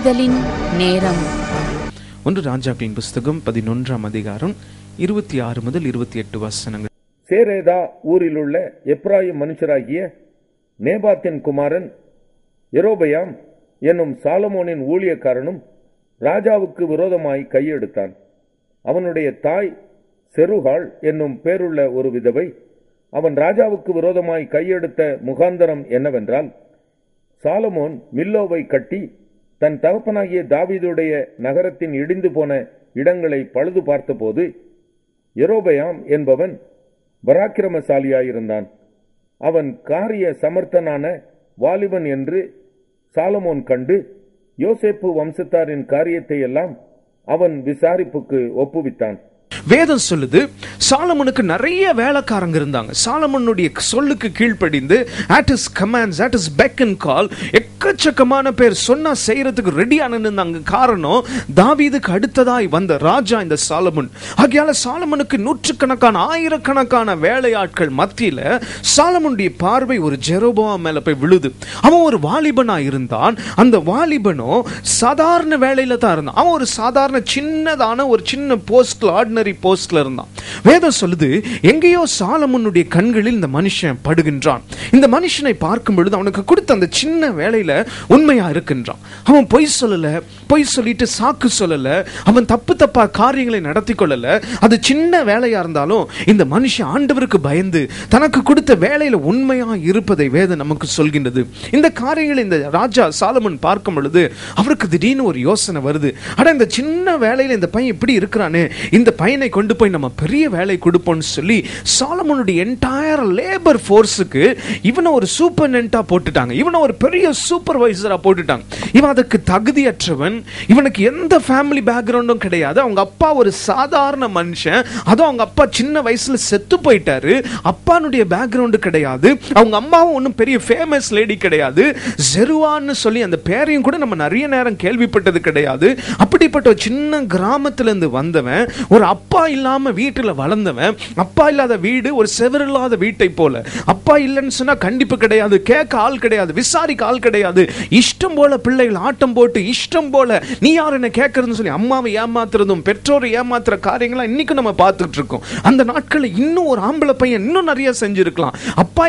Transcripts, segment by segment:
ஆறுதலின் நேரம். 1 ராஜாக்களின் புஸ்தகம் 11ஆம் அதிகாரம் 26 முதல் 28 வசனங்கள். சேரேதா ஊரிலுள்ள எப்ராயிம் மனுஷராகிய நேபாத்தின் குமாரன் யெரொபெயாம் என்னும் சாலமோனின் ஊழியக்காரனும் ராஜாவுக்கு விரோதமாய் கையெடுத்தான். அவனுடைய தாய் செருகாள் என்னும் பேருள்ள ஒரு விதவை. அவன் ராஜாவுக்கு விரோதமாய் கையெடுத்த முகாந்தரம் என்னவென்றால், சாலமோன் மில்லோவை கட்டி தன் தகப்பனாகிய தாவீதுடைய நகரத்தின் இடிந்து போன இடங்களை பழுது பார்த்தபோது யெரொபெயாம் என்பவன் பராக்கிரமசாலியாயிருந்தான். அவன் காரிய சமர்த்தனான வாலிபன் என்று சாலமோன் கண்டு யோசேப்பு வம்சத்தாரின் காரியத்தை எல்லாம் அவன் விசாரிப்புக்கு ஒப்புவித்தான். வேதம் சொல்லுது, சாலமோனுக்கு நிறைய வேலைக்காரங்க இருந்தாங்க. சாலமோனுடைய சொல்லுக்கு கீழ்ப்படிந்து at his commands, at his beck and call, எக்கச்சக்கமான பேர் சொன்னா செய்யறதுக்கு ரெடியான இருந்தாங்க. காரணம், தாவீதுக்கு அடுத்ததாய் வந்த ராஜா இந்த சாலமோன். ஆகையால சாலமோனுக்கு நூற்றுக்கணக்கான ஆயிரக்கணக்கான வேலையாட்கள் மத்தியில சாலமோனுடைய பார்வை ஒரு ஜெரோபோவாம் மேல போய் விழுது. அவன் ஒரு வாலிபனா இருந்தான். அந்த வாலிபனோ சாதாரண வேலையில தான் இருந்தான். அவன் ஒரு சாதாரண சின்னதான ஒரு சின்ன போஸ்ட்ல, ஆர்டினரி போஸ்ட்ல இருந்தான். வேதம் சொல்லுது, எங்கேயோ சாலமோனுடைய கண்களில் இந்த மனுஷன் படுகின்றான். இந்த மனுஷனை பார்க்கும் பொழுது அவனுக்கு கொடுத்த அந்த சின்ன வேலையில உண்மையா இருக்கின்றான். அவன் பொய் சொல்லல, பொய் சொல்லிட்டு சாக்கு சொல்லல, அவன் தப்பா காரியங்களை நடத்தி கொள்ளல. அது சின்ன வேலையா இருந்தாலும் இந்த மனுஷன் ஆண்டவருக்கு பயந்து தனக்கு கொடுத்த வேலையில உண்மையா இருப்பதை வேதம் நமக்கு சொல்கின்றது. இந்த காரியங்களை இந்த ராஜா சாலமோன் பார்க்கும் பொழுது அவருக்கு திடீர்னு ஒரு யோசனை வருது. அட, இந்த சின்ன வேலையில இந்த பையன் இப்படி இருக்கிறானே, இந்த பையனை கொண்டு போய் நம்ம பெரிய வேலை கொடுப்போம்னு சொல்லி சாலமோனுடைய என்டையர் லேபர் ஃபோர்ஸுக்கு இவனை ஒரு சூப்பர்டென்டா போட்டுட்டாங்க. இவனை ஒரு பெரிய சூப்பர்வைசரா போட்டுட்டாங்க. இவன் அதுக்கு தகுதியற்றவன். இவனுக்கு எந்த ஃபேமிலி பேக்ரவுண்டும் கிடையாது. அவங்க அப்பா ஒரு சாதாரண மனுஷன். அதுவும் அவங்க அப்பா சின்ன வயசுல செத்து போயிட்டாரு. அப்பானுடைய பேக்ரவுண்டு கிடையாது. அவங்க அம்மாவும் ஒன்றும் பெரிய ஃபேமஸ் லேடி கிடையாது. ஜெருவான்னு சொல்லி அந்த பேரையும் கூட நம்ம நிறைய நேரம் கேள்விப்பட்டது கிடையாது. அப்படிப்பட்ட ஒரு சின்ன கிராமத்திலிருந்து வந்தவன், ஒரு அப்பா இல்லாம வீட்டுல வளர்ந்தவன். அப்பா இல்லாத வீடு ஒரு செவரில்லாத வீட்டை போல. அப்பா இல்லைன்னு சொன்னா கண்டிப்பு கிடையாது, கேட்க ஆள் கிடையாது, விசாரிக்க ஆள் கிடையாது. இஷ்டம் போல பிள்ளைகள் ஆட்டம் போட்டு இஷ்டம் போல நீ யார் என்ன கேட்கறதுன்னு சொல்லி அம்மாவை ஏமாத்துறதும் பெற்றோரை ஏமாத்துற காரியங்களா இன்னைக்கு நம்ம பார்த்துட்டு இருக்கோம். அந்த நாட்களில் இன்னும் ஒரு ஆம்பளை பையன் இன்னும் நிறைய செஞ்சிருக்கலாம். அப்பா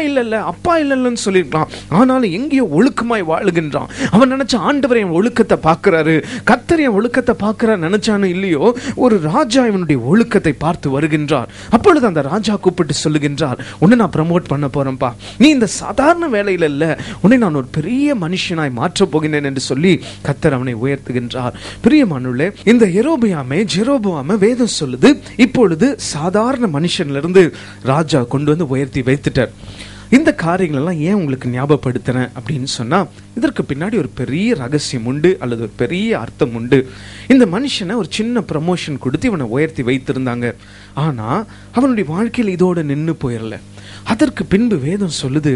இல்லைன்னு சொல்லிருக்கலாம். ஆனாலும் எங்கேயோ ஒழுக்கமாய் வாழுகின்றான். அவன் நினைச்ச ஆண்டவர் என் ஒழுக்கத்தை பார்க்கிறாரு, கர்த்தர் என் ஒழுக்கத்தை பார்க்கிறார் நினைச்சானு இல்லையோ, ஒரு ராஜா இவனுடைய ஒழுக்கத்தை பார்த்து வருகின்றார். அப்பொழுது அந்த ராஜா கூப்பிட்டு சொல்லுகின்றார், உன்னை நான் ப்ரமோட் பண்ண போறேன்ப்பா. நீ இந்த சாதாரண வேலையில இல்ல, உன்னை நான் ஒரு பெரிய மனுஷனாய் மாற்றப் போகிறேன் என்று சொல்லி கர்த்தர் அவனை உயர்த்துகின்றார். பிரியமானவர்களே, இந்த ஜெரோபோவாமை வேதம் சொல்லுது இப்பொழுது சாதாரண மனுஷன்ல இருந்து ராஜா கொண்டு வந்து உயர்த்தி வைத்துட்டார். இந்த காரியங்கள் எல்லாம் ஏன் உங்களுக்கு ஞாபகப்படுத்துறேன் அப்படின்னு சொன்னா, இதற்கு பின்னாடி ஒரு பெரிய ரகசியம் உண்டு, அல்லது ஒரு பெரிய அர்த்தம் உண்டு. இந்த மனுஷனை ஒரு சின்ன ப்ரமோஷன் கொடுத்து இவனை உயர்த்தி வைத்திருந்தாங்க. ஆனா அவனுடைய வாழ்க்கையில் இதோட நின்று போயிடல. அதற்கு பின்பு வேதம் சொல்லுது,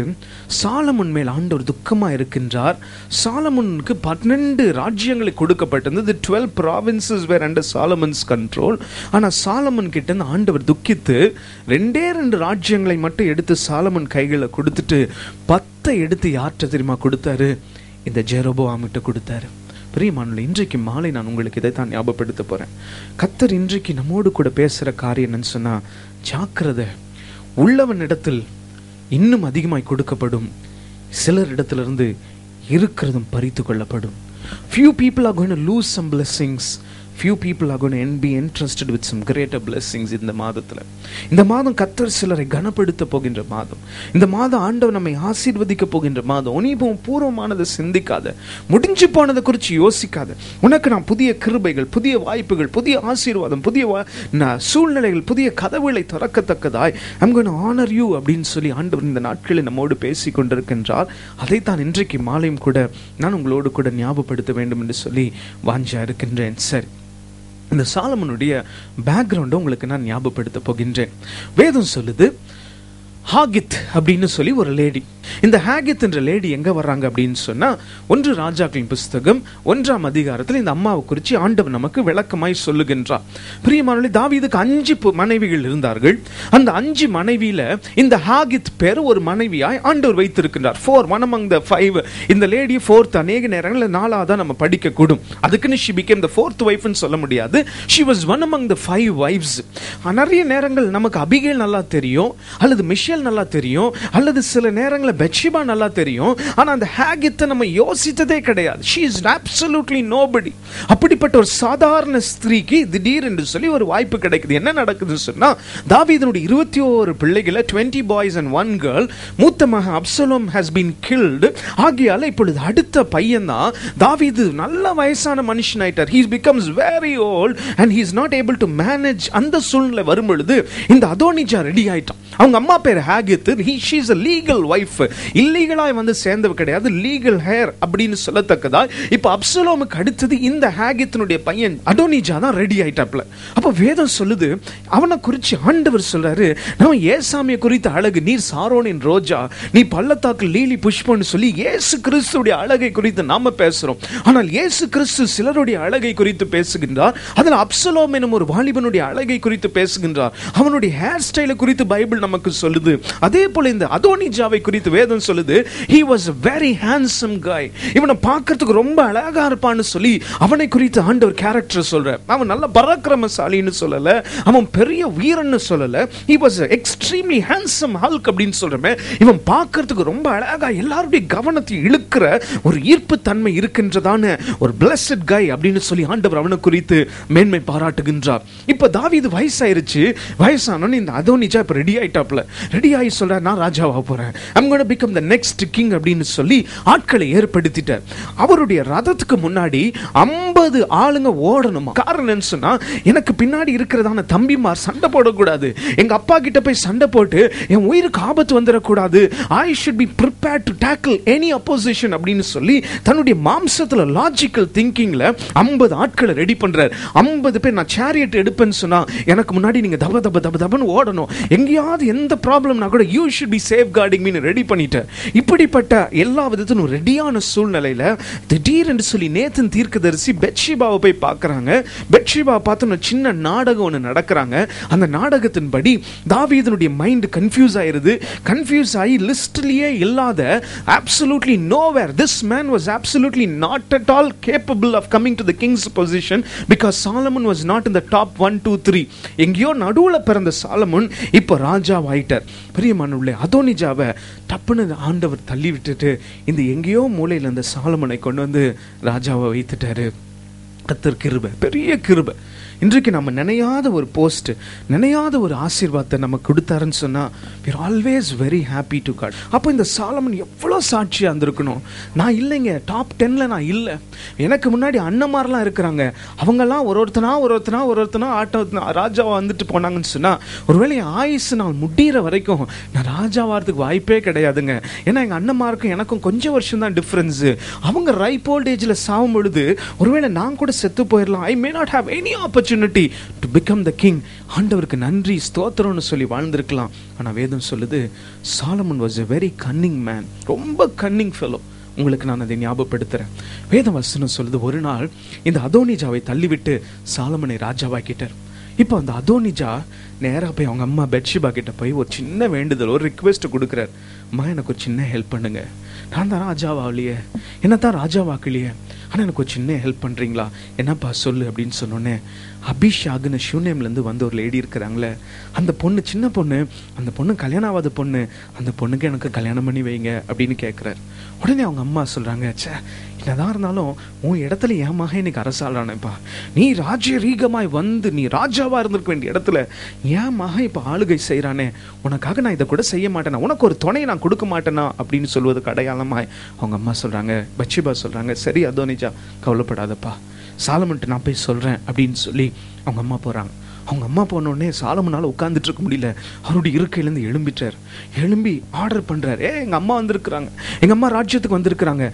சாலமோன் மேல் ஆண்டவர் துக்கமா இருக்கின்றார். சாலமோனுக்கு 12 ராஜ்யங்களை கொடுக்கப்பட்டிருந்தது. 12 provinces were under Solomon's control. ஆனா சாலமோன் கிட்ட இருந்து ஆண்டவர் துக்கித்து 2 ராஜ்யங்களை மட்டும் எடுத்து சாலமோன் கைகளை கொடுத்துட்டு 10 எடுத்து யார்கிட்ட தெரியுமா கொடுத்தாரு? இந்த ஜெரோபோவாமிட்ட கொடுத்தாரு. பிரியமானவர்களே, இன்றைக்கு மாலை நான் உங்களுக்கு இதை தான் ஞாபகப்படுத்த போறேன். கர்த்தர் இன்றைக்கு நம்மோடு கூட பேசுற காரியம் என்னன்னு சொன்னா, ஜாக்கிரதை. உள்ளவன் இடத்தில் இன்னும் அதிகமாய் கொடுக்கப்படும், சிலர் இடத்திலிருந்து இருக்கிறதும் பறித்து கொள்ளப்படும். Few people are going to lose some blessings. Few people are going to be entrusted with some greater blessings. இந்த மாதத்துல, இந்த மாதம் கர்த்தர் சிலரை கனப்படுத்த போகின்ற மாதம். இந்த மாதம் ஆண்டவர் நம்மை ஆசீர்வதிக்க போகின்ற மாதம். உனிபம் பூர்வமானதை சிந்திக்காத, முடிஞ்சு போனதை குறித்து யோசிக்காத. உனக்கு நான் புதிய கிருபைகள், புதிய வாய்ப்புகள், புதிய ஆசீர்வாதம், புதிய சூழ்நிலைகள், புதிய கதவுகளை திறக்கத்தக்கதாய் I'm going to honor you அப்படின்னு சொல்லி ஆண்டவர் இந்த நாட்களில் நம்மோடு பேசி கொண்டிருக்கின்றார். அதைத்தான் இன்றைக்கு மாலையும் கூட நான் உங்களோடு கூட ஞாபகப்படுத்த வேண்டும் என்று சொல்லி வாஞ்சா இருக்கின்றேன். சரி, இந்த சாலமோனுடைய பேக்ரவுண்டை உங்களுக்கு நான் ஞாபகப்படுத்த போகின்றேன். வேதம் சொல்லுது, ஹாகித் அப்படின்னு சொல்லி ஒரு லேடி. இந்த ஹாகித் என்ற லேடி எங்க வர்றாங்க அப்படின்னு சொன்னா 1 ராஜாக்களின் புஸ்தகம் 1ஆம் அதிகாரத்தில் இந்த அம்மாவை குறித்து ஆண்டவர் நமக்கு விளக்கமாய் சொல்லுகின்றார். பிரியமானவர்களே, தாவீதுக்கு 5 மனைவிகள் இருந்தார்கள். அந்த 5 மனைவியில இந்த ஹாகித் பேர் ஒரு மனைவியாய் ஆண்டவர் வைத்திருக்கின்றார். 1 among the 5. இந்த லேடி 4th அநேக நேரங்களில் 4ஆவதா நம்ம படிக்க கூடும். அதுக்குன்னு she became the 4th wife ன்னு சொல்ல முடியாது. she was one among the 5 wives. நிறைய நேரங்கள் நமக்கு அபிகேல் நல்லா தெரியும், அல்லது மிஷேல் நல்லா தெரியும், அல்லது சில நேரங்களில் பெத்ஷிபா நல்லா தெரியும். ஆனா அந்த ஹாகித்தை நம்ம யோசித்ததே கிடையாது. she is absolutely nobody. அப்படிப்பட்ட ஒரு சாதாரண ஸ்திரீக்கு திடீர் என்று சொல்லி ஒரு வாய்ப்பு கிடைக்குது. என்ன நடக்குதுன்னு சொன்னா, தாவீதுடைய 21 பிள்ளைகளை 20 boys and 1 girl, மூத்த மகன் அப்சலோம் has been killed. ஆகையால இப்பொழுது அடுத்த பையன் தான் தாவீது நல்ல வயசான மனுஷன் ஆயிட்டார். he becomes very old and he is not able to manage. அந்த சூழ்நிலை வரும் பொழுது இந்த அதோனிஜா ரெடி ஆயிட்டான். அவங்க அம்மா பேர் ஹாகித். she is a legal wife. இல்லீகலாய் வந்து சேர்ந்தவ கிடையாது, லீகல் ஹேர் அப்படின்னு சொல்லத்தக்கதா. இப்ப அப்சலோமுக்கு அடுத்தது இந்த ஹாகித்தினுடைய பையன் அதோனிஜா தான் ரெடி ஆயிட்டாப்ல. அப்ப வேதம் சொல்லுது, அவனை குறித்து ஆண்டவர் சொல்றாரு, நம்ம ஏசாமியை குறித்த அழகு, நீர் சாரோனின் ரோஜா, நீ பள்ளத்தாக்கு லீலி புஷ்பம்னு சொல்லி இயேசு கிறிஸ்துடைய அழகை குறித்து நாம பேசுறோம். ஆனால் இயேசு கிறிஸ்து சிலருடைய அழகை குறித்து பேசுகின்றார். அதில் அப்சலோம் எனும் ஒரு வாலிபனுடைய அழகை குறித்து பேசுகின்றார். அவனுடைய ஹேர் ஸ்டைலை குறித்து பைபிள் நமக்கு சொல்லுது. அதே போல இந்த அதோனிஜாவை குறித்து வேதம் சொல்லுது, he was a very handsome guy. இவனை பார்க்கிறதுக்கு ரொம்ப அழகா இருப்பான்னு சொல்லி அவனை குறித்து ஆண்டவர் கேரக்டர் சொல்ற. அவன் நல்ல பராக்கிரமசாலின்னு சொல்லல, அவன் பெரிய வீரன்னு சொல்லல, he was extremely handsome Hulk அப்படின்னு சொல்றமே. இவன் பார்க்கிறதுக்கு ரொம்ப அழகா எல்லாருடைய கவனத்தை இழுக்கிற ஒரு ஈர்ப்பு தன்மை இருக்கின்றதான ஒரு blessed guy அப்படின்னு சொல்லி ஆண்டவர் அவனை குறித்து மேன்மை பாராட்டுகின்றார். இப்ப தாவீது வயசாயிருச்சு. வயசானவன் இந்த அதோனிஜா இப்ப ரெடி ஆயிட்டாப்ல. ரெடி ஆகி சொல்ற, நான் ராஜாவா போறேன், I'm going to become the next king அப்படின்னு சொல்லி ஆட்களை ஏற்படுத்திட்டார். அவருடைய ரதத்துக்கு முன்னாடி 50 ஆளுங்க ஓடணுமா. காரணம் என்ன சொன்னா, எனக்கு பின்னாடி இருக்கிறதான தம்பிமார் சண்டை போடக்கூடாது, எங்க அப்பா கிட்ட போய் சண்டை போட்டு என் உயிருக்கு ஆபத்து வந்துடக்கூடாது. I should be prepared to tackle any opposition அப்படின்னு சொல்லி தன்னுடைய மாம்சத்துல லாஜிக்கல் திங்கிங்ல 50 ஆட்களை ரெடி பண்றார். 50 பேர் நான் சேரியட் எடுப்பேன்னு சொன்னா எனக்கு முன்னாடி நீங்க தப தப தப தபன்னு ஓடணும், எங்கேயாவது எந்த ப்ராப்ளம்னா கூட you should be safeguarding me ready பண்ணிட்டார். இப்படிப்பட்ட எல்லா விதத்திலும் ரெடியான சூழ்நிலையில திடீரென்று சொல்லி நேத்தன் தீர்க்கதரிசி பெத்ஷிபாவை போய் பார்க்கறாங்க. பெத்ஷிபா பார்த்து சின்ன நாடகம் ஒன்று நடக்கிறாங்க. அந்த நாடகத்தின்படி தாவீதுனுடைய மைண்ட் கன்ஃபியூஸ் ஆயிருது. கன்ஃபியூஸ் ஆகி லிஸ்ட்லயே இல்லாத, absolutely nowhere, this man was absolutely not at all capable of coming to the king's position because Solomon was not in the top 1, 2, 3. எங்கேயோ நடுவுல பிறந்த சாலமோன் இப்ப ராஜாவாயிட்டார். பிரியமானவர்களே, அதோனிஜாவை டப்புன்னு ஆண்டவர் தள்ளி விட்டுட்டு இந்த எங்கேயோ மூலையில் அந்த சாலமோனை கொண்டு வந்து ராஜாவை வைத்துட்டாரு. கர்த்தர் கிருபை, பெரிய கிருபை. இன்றைக்கு நம்ம நினையாத ஒரு போஸ்ட், நினையாத ஒரு ஆசீர்வாதத்தை நம்ம கொடுத்தாருன்னு சொன்னா we are always very happy to God. அப்போ இந்த சாலமன் எவ்வளோ சாட்சியா இருந்திருக்கணும். நான் இல்லைங்க, டாப் 10ல நான் இல்லை. எனக்கு முன்னாடி அண்ணமாரெலாம் இருக்கிறாங்க, அவங்கெல்லாம் ஒருத்தனா ஆட்டம் ராஜாவா வந்துட்டு போனாங்கன்னு சொன்னா ஒருவேளை ஆயுசு நான் முடிகிற வரைக்கும் நான் ராஜாவாகிறதுக்கு வாய்ப்பே கிடையாதுங்க. ஏன்னா எங்கள் அண்ணமாருக்கும் எனக்கும் கொஞ்சம் வருஷம் தான் டிஃப்ரென்ஸு. அவங்க ரைப் ஓல்ட் ஏஜில் சாகும் பொழுது ஒருவேளை நான் கூட செத்து போயிடலாம். I may not have any opportunity to become the king. ஆண்டவருக்கு நன்றி ஸ்தோத்திரம்னு சொல்லி வாழ்ந்திருக்கலாம். ஆனா வேதம் சொல்லுது, Solomon was a very cunning man. ரொம்ப cunning fellow. உங்களுக்கு நான் அதை ஞாபகப்படுத்துறேன். வேத வசனம் சொல்லுது, ஒரு நாள் இந்த அதோனிஜாவை தள்ளிவிட்டு சாலமனை ராஜாவாக்கிட்டார். இப்போ அந்த அதோனிஜா நேராக போய் அவங்க அம்மா பெத்ஷிபா கிட்ட போய் ஒரு சின்ன வேண்டுதல், ஒரு ரிக்வெஸ்ட் கொடுக்குறார். அம்மா, எனக்கு ஒரு சின்ன ஹெல்ப் பண்ணுங்க, நான் தான் ராஜாவாகலையே, என்னத்தான் ராஜாவாக்கலையே, ஆனால் எனக்கு ஒரு சின்ன ஹெல்ப் பண்ணுறீங்களா? என்னப்பா சொல்லு அப்படின்னு சொன்னோன்னே, அபிஷாக்னு ஷூனேம்லேருந்து வந்து ஒரு லேடி இருக்கிறாங்களே, அந்த பொண்ணு, சின்ன பொண்ணு, அந்த பொண்ணு கல்யாணம் ஆகாத பொண்ணு, அந்த பொண்ணுக்கு எனக்கு கல்யாணம் பண்ணி வைங்க அப்படின்னு கேட்குறாரு. உடனே அவங்க அம்மா சொல்கிறாங்க, சே, என்னதான் இருந்தாலும் உன் இடத்துல என் மகன் இன்னைக்கு அரசாளானேப்பா, நீ ராஜரீகமாய் வந்து நீ ராஜாவாக இருந்திருக்க வேண்டிய இடத்துல என் மகன் இப்போ ஆளுகை செய்கிறானே, உனக்காக நான் இதை கூட செய்ய மாட்டேனா, உனக்கு ஒரு துணையை நான் கொடுக்க மாட்டேனா அப்படின்னு சொல்வதுக்கு அடையாளமாய் அவங்க அம்மா சொல்கிறாங்க, பெத்ஷிபா சொல்கிறாங்க, சரி அதோனிஜா கவலைப்படாதப்பா, சாலமன்ட்டு நான் போய் சொல்கிறேன் அப்படின்னு சொல்லி அவங்க அம்மா போகிறாங்க. அவங்க அம்மா போனோடனே சாலமோனால உட்கார்ந்துட்டு இருக்க முடியல. அவருடைய இருக்கையிலேருந்து எழும்பிட்டார். எழும்பி ஆர்டர் பண்றாரு, எங்கள் அம்மா வந்திருக்கிறாங்க, எங்கள் அம்மா ராஜ்யத்துக்கு வந்திருக்கிறாங்க,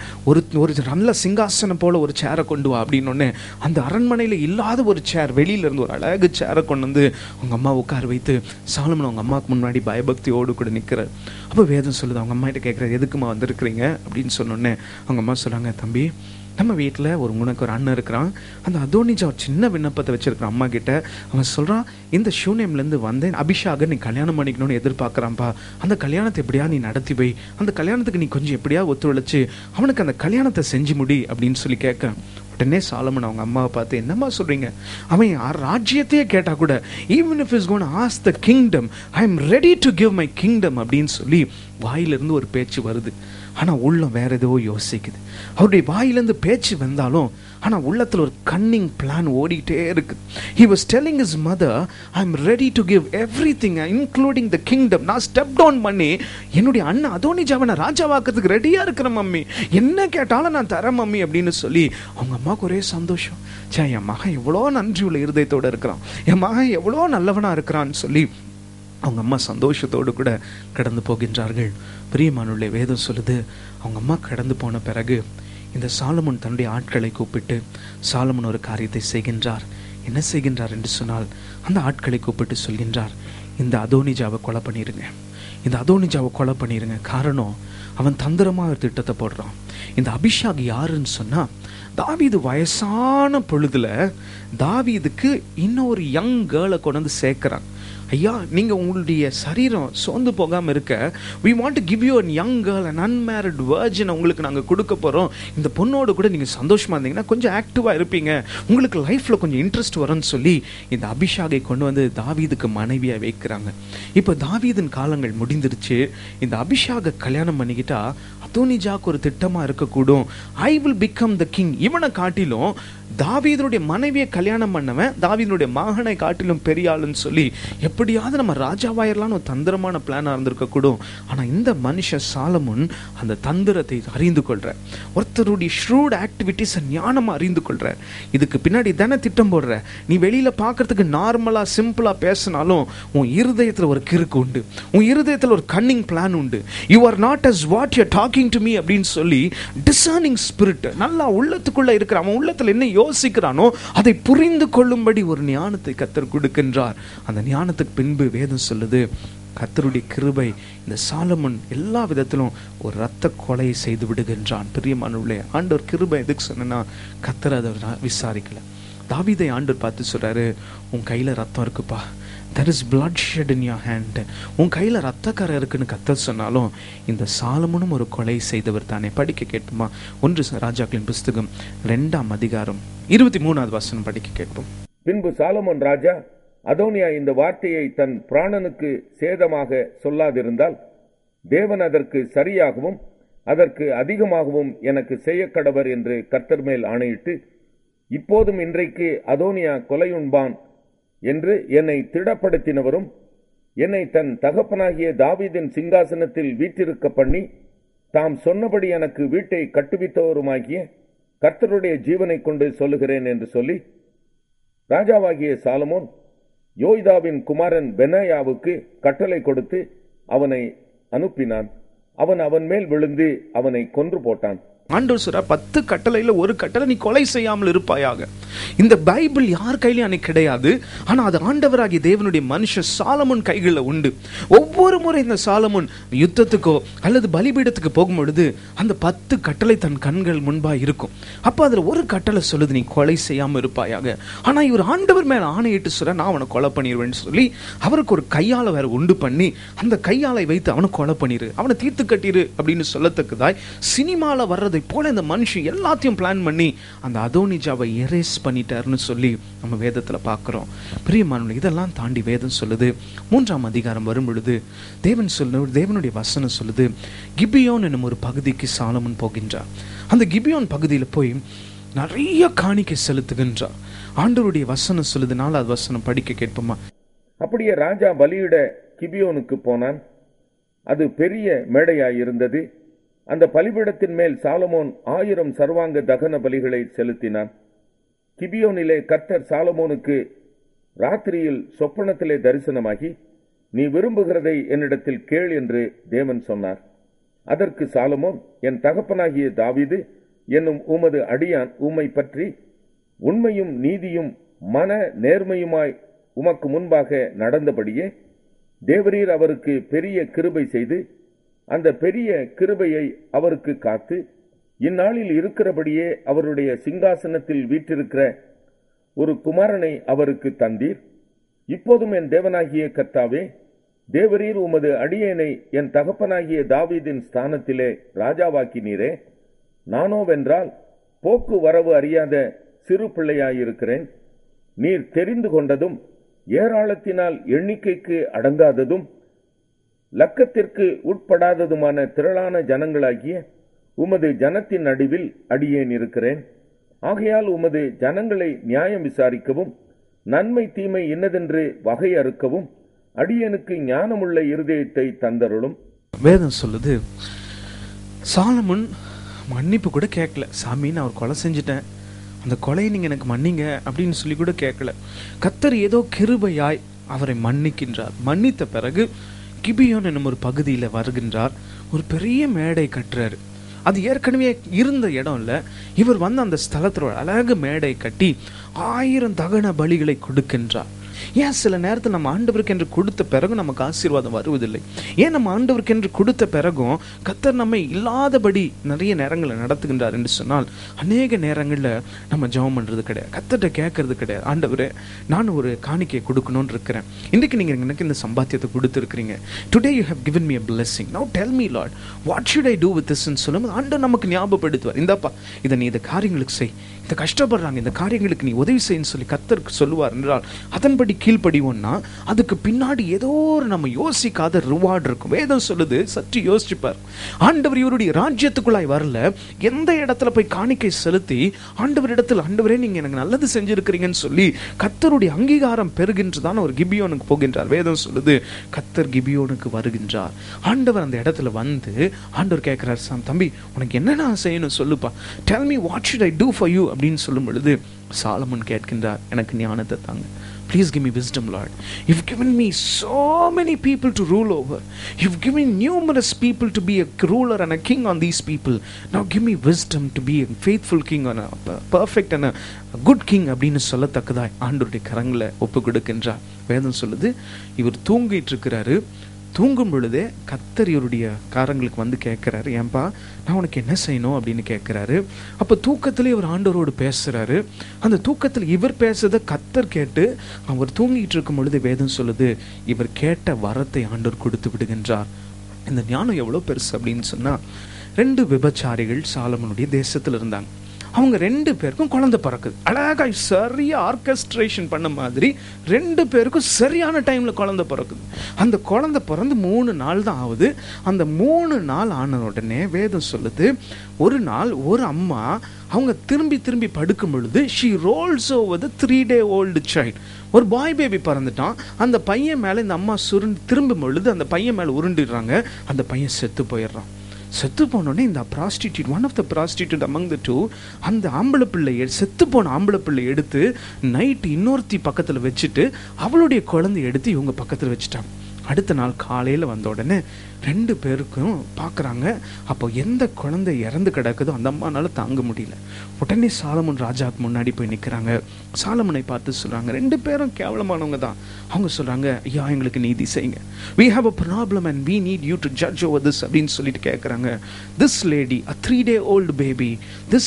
ஒரு நல்ல சிங்காசனம் போல ஒரு சேரை கொண்டு வா அப்படின்னோடனே அந்த அரண்மனையில் இல்லாத ஒரு சேர், வெளியில இருந்து ஒரு அழகு சேரை கொண்டு வந்து அவங்க அம்மா உட்கார வைத்து சாலமோன் அவங்க அம்மாவுக்கு முன்னாடி பயபக்தியோடு கூட நிற்கிறார். அப்போ வேதம் சொல்லுது, அவங்க அம்மா கிட்ட கேட்குறாரு, எதுக்குமா வந்திருக்கிறீங்க அப்படின்னு சொன்னோடனே அவங்க அம்மா சொல்கிறாங்க, தம்பி நம்ம வீட்டில் உனக்கு ஒரு அண்ணன் இருக்கிறான், அந்த அதோனிஜா ஒரு சின்ன விண்ணப்பத்தை வச்சிருக்கிறான் அம்மா கிட்ட. அவன் சொல்கிறான், இந்த ஷூனேம்லேருந்து வந்தேன், அபிஷாக நீ கல்யாணம் பண்ணிக்கணும்னு எதிர்பார்க்குறான்ப்பா, அந்த கல்யாணத்தை எப்படியா நீ நடத்தி வை, அந்த கல்யாணத்துக்கு நீ கொஞ்சம் எப்படியா ஒத்துழைச்சு அவனுக்கு அந்த கல்யாணத்தை செஞ்சு முடி அப்படின்னு சொல்லி கேட்க. உடனே சாலமன் அவங்க அம்மாவை பார்த்து, என்னம்மா சொல்கிறீங்க, அவன் ராஜ்யத்தையே கேட்டால் கூட, even if is gonna ask the kingdom, I am ready to give my kingdom அப்படின்னு சொல்லி வாயிலிருந்து ஒரு பேச்சு வருது. ஆனால் உள்ளம் வேற ஏதோ யோசிக்குது. அவருடைய வாயிலிருந்து பேச்சு வந்தாலும் ஆனால் உள்ளத்தில் ஒரு கன்னிங் பிளான் ஓடிட்டே இருக்கு. He was telling his mother, I am ready to give everything including the kingdom. நான் ஸ்டெப் டவுன் பண்ணி என்னுடைய அண்ணன் அதோனிஜாவை நான் ராஜாவாக்கிறதுக்கு ரெடியாக இருக்கிறேன் மம்மி, என்ன கேட்டாலும் நான் தரேன் மம்மி அப்படின்னு சொல்லி அவங்க அம்மாவுக்கு ஒரே சந்தோஷம். சே, என் மகன் எவ்வளோ நன்றி உள்ள இருதயத்தோடு இருக்கிறான், என் மகன் எவ்வளோ நல்லவனாக இருக்கிறான்னு சொல்லி அவங்க அம்மா சந்தோஷத்தோடு கூட கடந்து போகின்றார்கள். பிரியமானுள்ளே வேதம் சொல்லுது, அவங்க அம்மா கடந்து போன பிறகு இந்த சாலமோன் தன்னுடைய ஆட்களை கூப்பிட்டு சாலமோன் ஒரு காரியத்தை செய்கின்றார். என்ன செய்கின்றார் என்று சொன்னால், அந்த ஆட்களை கூப்பிட்டு சொல்கின்றார், இந்த அதோனிஜாவை கொலை பண்ணிடுங்க, இந்த அதோனிஜாவை கொலை பண்ணிடுங்க. காரணம், அவன் தந்திரமாக ஒரு திட்டத்தை போடுறான். இந்த அபிஷாக் யாருன்னு சொன்னால், தாவீது வயசான பொழுதுல தாவீதுக்கு இன்னொரு யங் கேர்ளை கொண்டு வந்து சேர்க்குறான். ஐயா, நீங்கள் உங்களுடைய சரீரம் சோர்ந்து போகாமல் இருக்க, we want to give you a young girl, an unmarried virgin உங்களுக்கு நாங்கள் கொடுக்க போகிறோம். இந்த பொண்ணோடு கூட நீங்கள் சந்தோஷமாக இருந்தீங்கன்னா கொஞ்சம் ஆக்டிவாக இருப்பீங்க, உங்களுக்கு லைஃப்பில் கொஞ்சம் இன்ட்ரெஸ்ட் வரும்னு சொல்லி இந்த அபிஷாகை கொண்டு வந்து தாவீதுக்கு மனைவியாக வைக்கிறாங்க. இப்போ தாவீதின் காலங்கள் முடிந்துருச்சு. இந்த அபிஷாகை கல்யாணம் பண்ணிக்கிட்டா அதோனிஜாக்கு ஒரு திட்டமாக இருக்கக்கூடும், I will become the king. இவனை காட்டிலும் தாவீதனுடைய மனைவியை கல்யாணம் பண்ணவன் தாவீதனுடைய மகனை காட்டிலும் பெரிய ஆளுன்னு சொல்லி எப்படியாவது நம்ம ராஜாவாயிரலான்னு ஒரு தந்திரமான பிளானாக இருந்திருக்கக்கூடும். ஆனால் இந்த மனுஷன் சாலமோன் அந்த தந்திரத்தை அறிந்து கொள்கிறார். ஒருத்தருடைய ஷ்ரூட் ஆக்டிவிட்டிஸை ஞானமாக அறிந்து கொள்கிறார். இதுக்கு பின்னாடி தானே திட்டம் போடுற, நீ வெளியில் பார்க்கறதுக்கு நார்மலாக சிம்பிளாக பேசினாலும் உன் இருதயத்தில் ஒரு கிறுக்கு உண்டு, உன் இருதயத்தில் ஒரு கன்னிங் பிளான் உண்டு. You are not as what you talking to me அப்படின்னு சொல்லி டிசர்னிங் ஸ்பிரிட் நல்லா உள்ளத்துக்குள்ளே இருக்கிற, அவன் உள்ளத்தில் என்ன யோசிக்கிறானோ அதை புரிந்து கொள்ளும்படி ஒரு ஞானத்தை கர்த்தர் கொடுக்கின்றார். அந்த ஞானத்துக்கு பின்பு வேதம் சொல்லுது, கர்த்தருடைய கிருபை இந்த சாலமோன் எல்லா விதத்திலும் ஒரு இரத்த கொலையை செய்து விடுகின்றான். பிரியமானவர்களே, ஆண்டவர் கிருபை எதுக்கு சொன்னா, கர்த்தர் அதை விசாரிக்கல. தாவீதை ஆண்டவர் பார்த்து சொல்றாரு, உன் கையில ரத்தம் இருக்குப்பா, there is blood shed in your hand, உன் கையில் ரத்தக்கரை இருக்குன்னு கர்த்தர் சொன்னாலும் இந்த சாலமோனும் ஒரு கொலை செய்தவர் தானே. படிக்க கேட்போமா? 1 ராஜாக்களின் புஸ்தகம் 2ஆம் அதிகாரம் 23வது வசனம் படிக்க கேட்போம். பின்பு சாலமோன் ராஜா, அதோனியா இந்த வார்த்தையை தன் பிராணனுக்கு சேதமாக சொல்லாதிருந்தால் தேவன் அதற்கு சரியாகவும் அதற்கு அதிகமாகவும் எனக்கு செய்ய கடவர் என்று கர்த்தர் மேல் ஆணையிட்டு, இப்போதும் இன்றைக்கு அதோனியா கொலையுண்பான் என்று என்னை திடப்படுத்தினவரும் என்னை தன் தகப்பனாகிய தாவீதின் சிங்காசனத்தில் வீற்றிருக்க பண்ணி தாம் சொன்னபடி எனக்கு வீட்டை கட்டுவித்தவருமாகிய கர்த்தருடைய ஜீவனை கொண்டு சொல்லுகிறேன் என்று சொல்லி ராஜாவாகிய சாலமோன் யோய்தாவின் குமாரன் பெனாயாவுக்கு கட்டளை கொடுத்து அவனை அனுப்பினான். அவன் மேல் விழுந்து அவனை கொன்று போட்டான். ஆண்டவர் சொல்றார், 10 கட்டளையில ஒரு கட்டளை, நீ கொலை செய்யாமல் இருப்பாயாக. இந்த பைபிள் யார் கையிலும் அன்னைக்கு கிடையாது. ஆனா அது ஆண்டவராகிய தேவனுடைய மனுஷன் சாலமோன் கைகளில் உண்டு. ஒவ்வொரு முறை இந்த சாலமோன் யுத்தத்துக்கோ அல்லது பலிபீடத்துக்கு போகும் பொழுது அந்த 10 கட்டளை தன் கண்கள் முன்பாக இருக்கும். அப்போ அதுல ஒரு கட்டளை சொல்லுது, நீ கொலை செய்யாமல் இருப்பாயாக. ஆனா இவர் ஆண்டவர் மேல ஆணையிட்டு சொல்ற, நான் அவனை கொலை பண்ணிடுவேன்னு சொல்லி அவருக்கு ஒரு கையாளை வேற உண்டு பண்ணி அந்த கையாளை வைத்து அவனை கொலை பண்ணிரு, அவனை தீர்த்து கட்டிரு அப்படின்னு சொல்லத்தக்கதாய் சினிமாவில் வர்றது போல இந்த மனுஷன் எல்லாத்தையும் பிளான் பண்ணி அந்த அதோனிஜாவை எரேஸ் பண்ணிட்டாருன்னு சொல்லி நம்ம வேதத்துல பார்க்கிறோம். பிரியமானவர்களே, இதெல்லாம் தாண்டி வேதம் சொல்லுது, 3ஆம் அதிகாரம் வரும் பொழுது தேவனுடைய வசனம் சொல்லுது, கிபியோன் என்னும் ஒரு பகுதிக்கு சாலமோன் போகின்றார். அந்த கிபியோன் பகுதியில் போய் நிறைய காணிக்கை செலுத்துகின்றார். ஆண்டவருடைய வசனம் சொல்லுது, 4வது வசனம் படிக்க கேட்போமா? அப்படியே ராஜா பலியிட கிபியோனுக்கு போனான். அது பெரிய மேடையாயிருந்தது. அந்த பலிபீடத்தின் மேல் சாலமோன் 1000 சர்வாங்க தகன பலிகளை செலுத்தினான். கிபியோனிலே கர்த்தர் சாலமோனுக்கு ராத்திரியில் சொப்பனத்திலே தரிசனமாகி, நீ விரும்புகிறதை என்னிடத்தில் கேள் என்று தேவன் சொன்னார். அதற்கு சாலமோன், என் தகப்பனாகிய தாவீது என்னும் உமது அடியான் உம்மை பற்றி உண்மையும் நீதியும் மன நேர்மையுமாய் உமக்கு முன்பாக நடந்தபடியே தேவரீர் அவருக்கு பெரிய கிருபை செய்து அந்த பெரிய கிருபையை அவருக்கு காத்து இந்நாளில் இருக்கிறபடியே அவருடைய சிங்காசனத்தில் வீற்றிருக்கிற ஒரு குமாரனை அவருக்கு தந்தீர். இப்போதும் என் தேவனாகிய கர்த்தாவே, தேவரீர் உமது அடியேனை என் தகப்பனாகிய தாவீதின் ஸ்தானத்திலே ராஜாவாக்கினீரே. நானோவென்றால் போக்கு வரவு அறியாத சிறு பிள்ளையாயிருக்கிறேன். நீர் தெரிந்து கொண்டதும் ஏராளத்தினால் எண்ணிக்கைக்கு அடங்காததும் லக்கத்திற்கு உட்படாததுமான திரளான ஜனங்களாகிய உமது ஜனத்தின் நடுவில் அடியேன் இருக்கிறேன். ஆகையால் உமது ஜனங்களை நியாயம் விசாரிக்கவும் நன்மை தீமை இன்னதென்று வகை அறுக்கவும் அடியனுக்கு ஞானமுள்ள இருதயத்தை தந்தருளும். வேதம் சொல்லுது, சாலமன் மன்னிப்பு கூட கேட்கல. சாமி, நான் ஒரு கொலை செஞ்சுட்டேன், அந்த கொலையை நீங்க எனக்கு மன்னிங்க அப்படின்னு சொல்லி கூட கேட்கல. கர்த்தர் ஏதோ கிருபையாய் அவரை மன்னிக்கின்றார். மன்னித்த பிறகு கிபியோன் என்னும் ஒரு பகுதியில் வருகின்றார். ஒரு பெரிய மேடை கட்டுறாரு. அது ஏற்கனவே இருந்த இடம் இல்லை. இவர் வந்து அந்த ஸ்தலத்தில் அழகு மேடை கட்டி 1000 தகன பலிகளை கொடுக்கின்றார். ஏன் சில நேரத்தில் நம்ம ஆண்டவருக்கு என்று கொடுத்த பிறகு நமக்கு ஆசீர்வாதம் வருவதில்லை? ஏன் நம்ம ஆண்டவருக்கு என்று கொடுத்த பிறகும் கர்த்தர் நம்மை இல்லாதபடி நிறைய நேரங்களை நடத்துகின்றார் என்று சொன்னால், அநேக நேரங்களில் நம்ம ஜெபம் பண்ணுறது கிடையாது, கர்த்தர்கிட்ட கேட்கறது கிடையாது. ஆண்டவரே, நான் ஒரு காணிக்கையை கொடுக்கணும்னு இருக்கிறேன், இன்றைக்கு நீங்கள் எனக்கு இந்த சம்பாத்தியத்தை கொடுத்துருக்கிறீங்க, today you have given me a blessing, now tell me Lord what should I do with this ன்னு சொல்லும்போது ஆண்டவர் நமக்கு ஞாபகப்படுத்துவார். இந்தாப்பா, இதை நீ இந்த காரியங்களுக்கு செய், இந்த கஷ்டப்படுறாங்க, இந்த காரியங்களுக்கு நீ உதவி செய்யன்னு சொல்லி கர்த்தருக்கு சொல்லுவார் என்றால் அதன்படி கீழ்ப்படிவோம்னா அதுக்கு பின்னாடி ஏதோ ஒரு நம்ம யோசிக்காத ரிவார்டு இருக்கும். வேதம் சொல்லுது, சற்று யோசிச்சுப்பார். ஆண்டவர் இவருடைய ராஜ்யத்துக்குள்ளாய் வரல, எந்த இடத்துல போய் காணிக்கை செலுத்தி ஆண்டவர் இடத்துல, ஆண்டவரே நீங்க எனக்கு நல்லது செஞ்சிருக்கிறீங்கன்னு சொல்லி கர்த்தருடைய அங்கீகாரம் பெறுகின்றதான ஒரு கிபியோனுக்கு போகின்றார். வேதம் சொல்லுது, கர்த்தர் கிபியோனுக்கு வருகின்றார். ஆண்டவர் அந்த இடத்துல வந்து ஆண்டவர் கேட்கிறார், தம்பி உனக்கு என்ன செய்யணும் சொல்லுப்பா, tell me what should I do for you அப்படின்னு சொல்லும் பொழுது சாலமன் கேட்கின்றார், எனக்கு ஞானத்தை தாங்க, please give me wisdom Lord, you've given me so many people to rule over, you've given numerous people to be a ruler and a king on these people, now give me wisdom to be a faithful king and a perfect and a good king அப்படின்னு சொல்லத்தக்கதாய் ஆண்டவருடைய கரங்களை ஒப்பு கொடுக்கின்றார். வேதம் சொல்லுது, இவர் தூங்கிட்டு இருக்கிறாரு. தூங்கும் பொழுதே கர்த்தர் இவருடைய காரங்களுக்கு வந்து கேட்குறாரு, ஏன்பா நான் உனக்கு என்ன செய்யணும் அப்படின்னு கேட்குறாரு. அப்போ தூக்கத்தில் இவர் ஆண்டவரோடு பேசுகிறாரு. அந்த தூக்கத்தில் இவர் பேசுறதை கர்த்தர் கேட்டு அவர் தூங்கிட்டு இருக்கும் பொழுது வேதம் சொல்லுது, இவர் கேட்ட வரத்தை ஆண்டவர் கொடுத்து விடுகின்றார். இந்த ஞானம் எவ்வளோ பெருசு அப்படின்னு சொன்னால், 2 விபச்சாரிகள் சாலமனுடைய தேசத்தில் இருந்தாங்க. அவங்க 2 பேருக்கும் குழந்தை பிறக்குது. அழகாய் சரியா ஆர்கெஸ்ட்ரேஷன் பண்ண மாதிரி 2 பேருக்கும் சரியான டைம்ல குழந்தை பிறக்குது. அந்த குழந்தை பிறந்து 3 நாள் தான் ஆகுது. அந்த 3 நாள் ஆன உடனே வேதம் சொல்லுது, ஒரு நாள் ஒரு அம்மா அவங்க திரும்பி படுக்கும் பொழுது she rolls over the 3-day-old child. ஒரு பாய் பேபி பிறந்துட்டான். அந்த பையன் மேல இந்த அம்மா திரும்பும் பொழுது அந்த பையன் மேல உருண்டுடுறாங்க. அந்த பையன் செத்து போயிடுறான். செத்து போனோடனே இந்த prostitute, one of the prostitute among the 2, அந்த ஆம்பளை பிள்ளையை, செத்து போன ஆம்பளை பிள்ளை எடுத்து நைட்டு இன்னொருத்தி பக்கத்தில் வச்சுட்டு அவளுடைய குழந்தைய எடுத்து இவங்க பக்கத்தில் வச்சுட்டாங்க. அடுத்த நாள் காலையில் வந்த உடனே 2 பேருக்கும் பார்க்குறாங்க. அப்போ எந்த குழந்தை இறந்து கிடக்குதோ அந்த அம்மானால தாங்க முடியல. உடனே சாலமன் ராஜாவுக்கு முன்னாடி போய் நிற்கிறாங்க. சாலமனை பார்த்து சொல்கிறாங்க, 2 பேரும் கேவலமானவங்க தான். அவங்க சொல்கிறாங்க, ஐயா எங்களுக்கு நீதி செய்யுங்க, we have a problem and we need you to judge over this அப்படின்னு சொல்லிட்டு கேட்குறாங்க. This lady, a 3-day-old baby, this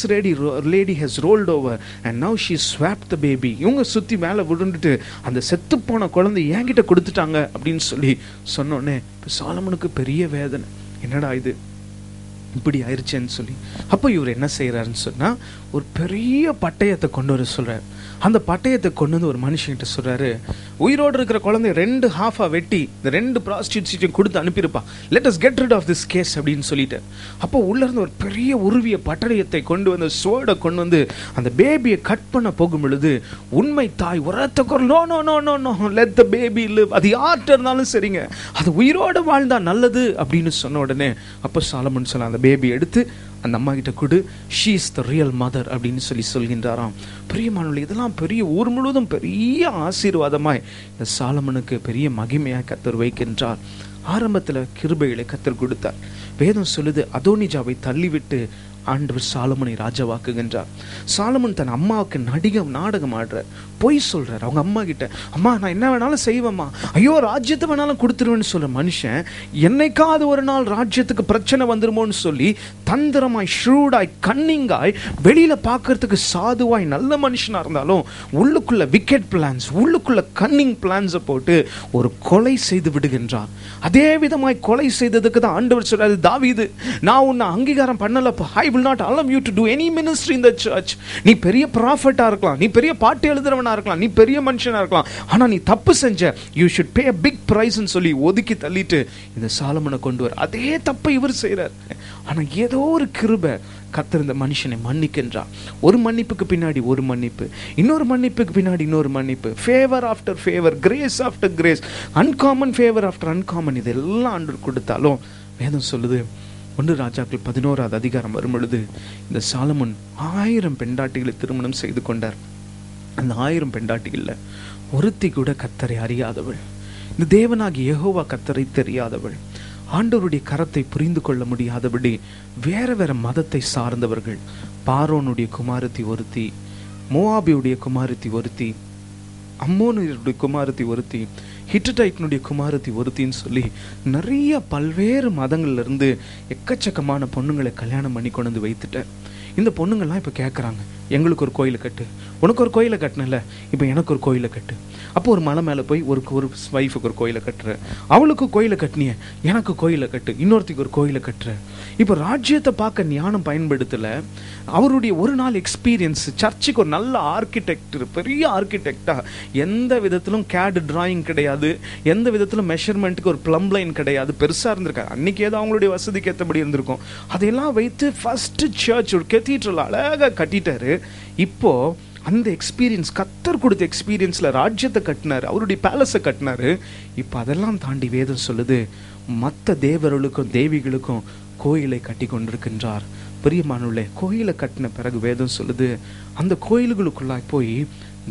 lady has rolled over and now she swapped the baby. இவங்க சுற்றி மேலே விழுந்துட்டு அந்த செத்து போன குழந்தை என்கிட்ட கொடுத்துட்டாங்க அப்படின்னு சொல்லி சொன்னோடனே சாலமனுக்கு பெரிய வேதனை, என்னடா இது இப்படி ஆயிடுச்சேன்னு சொல்லி. அப்போ இவர் என்ன செய்யறாருன்னு சொன்னா, ஒரு பெரிய பட்டயத்தை கொண்டு வர சொல்றாரு. அந்த பட்டயத்தை கொண்டு வந்து ஒரு மனுஷன்கிட்ட சொல்றாரு, உயிரோடு இருக்கிற குழந்தைய 2 ஹாஃபா வெட்டி இந்த 2 ப்ராஸ்டியூட்ஸையும் கொடுத்து அனுப்பியிருப்பா, let us get rid of this case அப்படின்னு சொல்லிட்டு. அப்போ உள்ள இருந்து ஒரு பெரிய உருவிய பட்டயத்தை கொண்டு வந்து சோடை கொண்டு வந்து அந்த பேபியை கட் பண்ண போகும் பொழுது உண்மை தாய் உரத்த குரல், no no no no no let the baby live, அது யார்கிட்ட இருந்தாலும் சரிங்க, அது உயிரோடு வாழ்ந்தா நல்லது அப்படின்னு சொன்ன உடனே அப்போ சாலமன் சொல்ல அந்த பேபி எடுத்து அந்த அம்மா கிட்ட கொடு, she is the real mother அப்படின்னு சொல்கின்றாராம். பிரியமானவர்களே, இதெல்லாம் பெரிய ஊர் முழுவதும் பெரிய ஆசீர்வாதமாய் இந்த சாலமனுக்கு பெரிய மகிமையாய் கர்த்தர் வைக்கின்றார். ஆரம்பத்தில் கிருபைகளை கர்த்தர் கொடுத்தார். வேதம் சொல்லுது, அதோனிஜாவை தள்ளிவிட்டு ஆண்டவர் சாலமனை ராஜாவாக்குகின்றார். சாலமன் தன் அம்மாவுக்கு நாடகம் ஆடுறார், பொய் சொல்றார். அவங்க அம்மா கிட்ட, அம்மா நான் என்ன வேணாலும் செய்வேம்மா, ஐயோ ராஜ்யத்தை வேணாலும் கொடுத்துருவேன்னு சொல்ற மனுஷன் என்னைக்காவது ஒரு நாள் ராஜ்யத்துக்கு பிரச்சனை வந்துருமோன்னு சொல்லி தந்திரமாய், ஷ்ரூடாய், கன்னிங்காய், வெளியில பார்க்கறதுக்கு சாதுவாய் நல்ல மனுஷனா இருந்தாலும் உள்ளுக்குள்ள விக்கெட் பிளான்ஸ், உள்ளுக்குள்ள கன்னிங் பிளான்ஸை போட்டு ஒரு கொலை செய்து விடுகின்றார். அதே விதமாய் கொலை செய்ததுக்கு தான் ஆண்டவர் சொல்றாரு, தாவீது நான் உன்னை அங்கீகாரம் பண்ணலப்பா, I will not allow you to do any ministry in the church. நீ பெரிய ப்ராஃபட்டா இருக்கலாம், நீ பெரிய பாட்டு எழுதுறவனா இருக்கலாம், நீ பெரிய மனுஷனா இருக்கலாம், ஆனா நீ தப்பு செஞ்ச, you should pay a big price ன்னு சொல்லி ஒதுக்கி தள்ளிட்டு இந்த சாலமனை கொண்டு வர. அதே தப்பை இவர் செய்றார். ஆனா ஏதோ ஒரு கிருபை கர்த்தர் இந்த மனுஷனை மன்னிக்கின்றார். ஒரு மன்னிப்புக்கு பின்னாடி ஒரு மன்னிப்பு, இன்னொரு மன்னிப்புக்கு பின்னாடி இன்னொரு மன்னிப்பு, favour after favour, grace after grace, uncommon favour after uncommon, இதெல்லாம் ஆண்டவர் கொடுத்தாலும் வேதம் சொல்லுது, 1 ராஜாக்கள் 11வது அதிகாரம் வரும் பொழுது இந்த சாலமன் 1000 பெண்டாட்டிகளை திருமணம் செய்து கொண்டார். அந்த 1000 பெண்டாட்டிகள்ல ஒருத்தி கூட கர்த்தரை அறியாதவள், இந்த தேவனாகிய யெகோவா கர்த்தரை தெரியாதவள், ஆண்டவருடைய கரத்தை புரிந்து கொள்ள முடியாதபடி வேற வேற மதத்தை சார்ந்தவர்கள். பார்வோனுடைய குமாரத்தி ஒருத்தி, மோவாபியுடைய குமாரத்தி ஒருத்தி, அம்மோனியருடைய குமாரத்தி ஒருத்தி, ஹிட்டடைட்னுடைய குமாரத்தி ஒருத்தின்னு சொல்லி நிறைய பல்வேறு மதங்கள்ல இருந்து எக்கச்சக்கமான பொண்ணுங்களை கல்யாணம் பண்ணி கொண்டு வந்து வைத்துட்டார். இந்த பொண்ணுங்கள்லாம் இப்போ கேட்குறாங்க, எங்களுக்கு ஒரு கோயிலை கட்டு, உனக்கு ஒரு கோயிலை கட்டினல, இப்போ எனக்கு ஒரு கோயிலை கட்டு. அப்போ ஒரு மலை மேலே போய் ஒரு ஒய்ஃபுக்கு ஒரு கோயிலை கட்டுற, அவளுக்கு கோயிலை கட்டினிய, எனக்கு கோயிலை கட்டு, இன்னொருத்திக்கு ஒரு கோயிலை கட்டுற. இப்போ ராஜ்யத்தை பார்க்க ஞானம் பயன்படுத்தலை, அவருடைய ஒரு நாள் எக்ஸ்பீரியன்ஸ், சர்ச்சுக்கு ஒரு நல்ல ஆர்கிடெக்ட், பெரிய ஆர்கிடெக்டா, எந்த விதத்திலும் கேட் டிராயிங் கிடையாது, எந்த விதத்திலும் மெஷர்மெண்ட்டுக்கு ஒரு பிளம் லைன் கிடையாது, பெருசாக இருந்திருக்காரு. அன்னைக்கு ஏதோ அவங்களுடைய வசதிக்கு ஏற்றபடி இருந்திருக்கும். அதையெல்லாம் வைத்து ஃபர்ஸ்ட் சர்ச், ஒரு கெத்தீட்ரல் அழகாக கட்டிட்டாரு. இப்போ அந்த எக்ஸ்பீரியன்ஸ், கர்த்தர் கொடுத்த எக்ஸ்பீரியன்ஸ்ல ராஜ்யத்தை கட்டினாரு, அவருடைய பேலஸை கட்டினாரு. இப்போ அதெல்லாம் தாண்டி வேதம் சொல்லுது, மற்ற தேவர்களுக்கும் தேவிகளுக்கும் கோயிலை கட்டி கொண்டிருக்கின்றார். பிரியமானவர்களே, கோயிலை கட்டின பிறகு வேதம் சொல்லுது, அந்த கோயில்களுக்குள்ளாய் போய்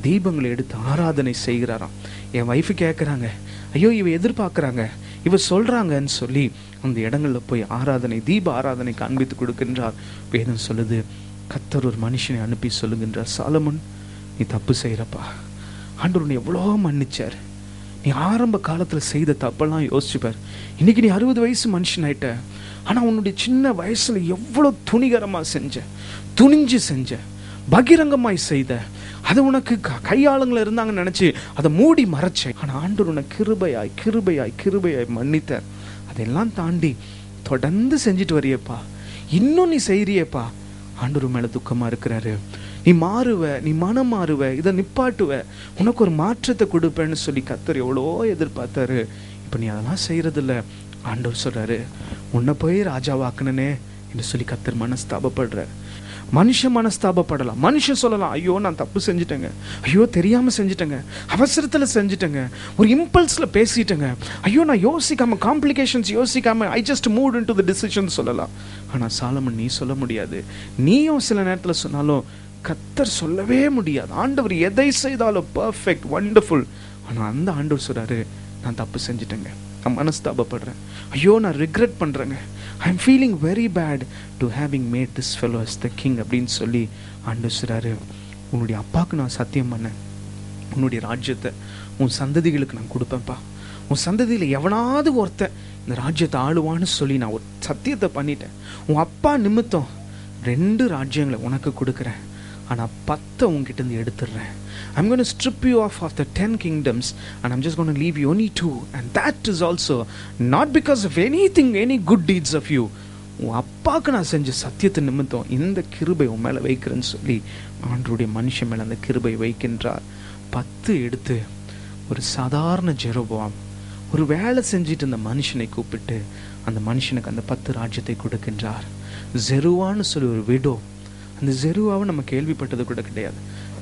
தீபங்களை எடுத்து ஆராதனை செய்கிறாராம். என் வைஃபு கேட்குறாங்க, ஐயோ இவ எதிர்பார்க்குறாங்க, இவ சொல்றாங்கன்னு சொல்லி அந்த இடங்களில் போய் ஆராதனை, தீப ஆராதனை காண்பித்து கொடுக்கின்றார். வேதம் சொல்லுது, கர்த்தர் ஒரு மனுஷனை அனுப்பி சொல்லுகின்றார், சாலமன் நீ தப்பு செய்கிறப்பா, ஆண்டவர் உன்னை எவ்வளோ மன்னிச்சார், நீ ஆரம்ப காலத்தில் செய்த தப்பெல்லாம் யோசிச்சுப்பார். இன்னைக்கு நீ 60 வயசு மனுஷன் ஆயிட்ட, ஆனால் உன்னுடைய சின்ன வயசுல எவ்வளோ துணிகரமாக செஞ்ச, துணிஞ்சு செஞ்ச, பகிரங்கமாய் செய்த, அது உனக்கு கையாளுங்களை இருந்தாங்கன்னு நினைச்சு அதை மூடி மறைச்ச. ஆனால் ஆண்டவர் உன்னை கிருபையாய் கிருபையாய் கிருபையாய் மன்னித்தார். அதெல்லாம் தாண்டி தொடர்ந்து செஞ்சுட்டு வரியப்பா, இன்னும் நீ செய்யறியப்பா, ஆண்டவர் மேல துக்கமா இருக்கிறாரு, நீ மாறுவ, நீ மனம் மாறுவ, இதை நிப்பாட்டுவ, உனக்கு ஒரு மாற்றத்தை கொடுப்பேன்னு சொல்லி கர்த்தர் எவ்வளோ எதிர்பார்த்தாரு. இப்போ நீ அதெல்லாம் செய்யறதில்ல. ஆண்டவர் சொல்றாரு, உன்னை போய் ராஜாவாக்குனே என்று சொல்லி கர்த்தர் மனஸ்தாபப்படுறார். மனுஷன் மனஸ்தாபப்படலாம், மனுஷன் சொல்லலாம், ஐயோ நான் தப்பு செஞ்சுட்டேங்க, ஐயோ தெரியாம செஞ்சுட்டேங்க, அவசரத்தில் செஞ்சுட்டேங்க, ஒரு இம்பல்ஸ்ல பேசிட்டேங்க, ஐயோ நான் யோசிக்காம, காம்ப்ளிகேஷன்ஸ் யோசிக்காம I just move into the decision சொல்லலாம். ஆனால் சாலமன் நீ சொல்ல முடியாது. நீயும் சில நேரத்தில் சொன்னாலும் கர்த்தர் சொல்லவே முடியாது. ஆண்டவர் எதை செய்தாலும் பர்ஃபெக்ட், வண்டர்ஃபுல். ஆனால் அந்த ஆண்டவர் சொல்றாரு, நான் தப்பு செஞ்சுட்டேங்க, நான் மனஸ்தாபப்படுறேன், ஐயோ நான் ரிக்ரெட் பண்ணுறேங்க, I am feeling very bad to having made this fellow as the king அப்படின்னு சொல்லி ஆண்டவர் சொல்றாரு, உன்னுடைய அப்பாவுக்கு நான் சத்தியம் பண்ணேன், உன்னுடைய ராஜ்யத்தை உன் சந்ததிகளுக்கு நான் கொடுப்பேன்ப்பா, உன் சந்ததியில் எவனாவது ஒருத்தன் இந்த ராஜ்யத்தை ஆளுவான்னு சொல்லி நான் ஒரு சத்தியத்தை பண்ணிட்டேன். உன் அப்பா நிமித்தம் 2 ராஜ்யங்களை உனக்கு கொடுக்குறேன், ஆனால் 10 உங்ககிட்ட இருந்து எடுத்துடுறேன். I'm going to strip you off of the 10 kingdoms and I'm just going to leave you only 2, and that is also not because of anything, any good deeds of you. உன் அப்பாவுக்கு நான் செஞ்ச சத்தியத்தை நிமித்தம் இந்த கிருபை உன் மேலே வைக்கிறேன்னு சொல்லி ஆண்டவருடைய மனுஷன் மேலே அந்த கிருபை வைக்கின்றார். 10 எடுத்து ஒரு சாதாரண ஜெரோபோவாம் ஒரு வேலை செஞ்சுட்டு இந்த மனுஷனை கூப்பிட்டு அந்த மனுஷனுக்கு அந்த 10 ராஜ்யத்தை கொடுக்கின்றார். ஜெருவான்னு சொல்லி ஒரு விடோ, அந்த ஜெருவாவை நம்ம கேள்விப்பட்டது கூட கிடையாது.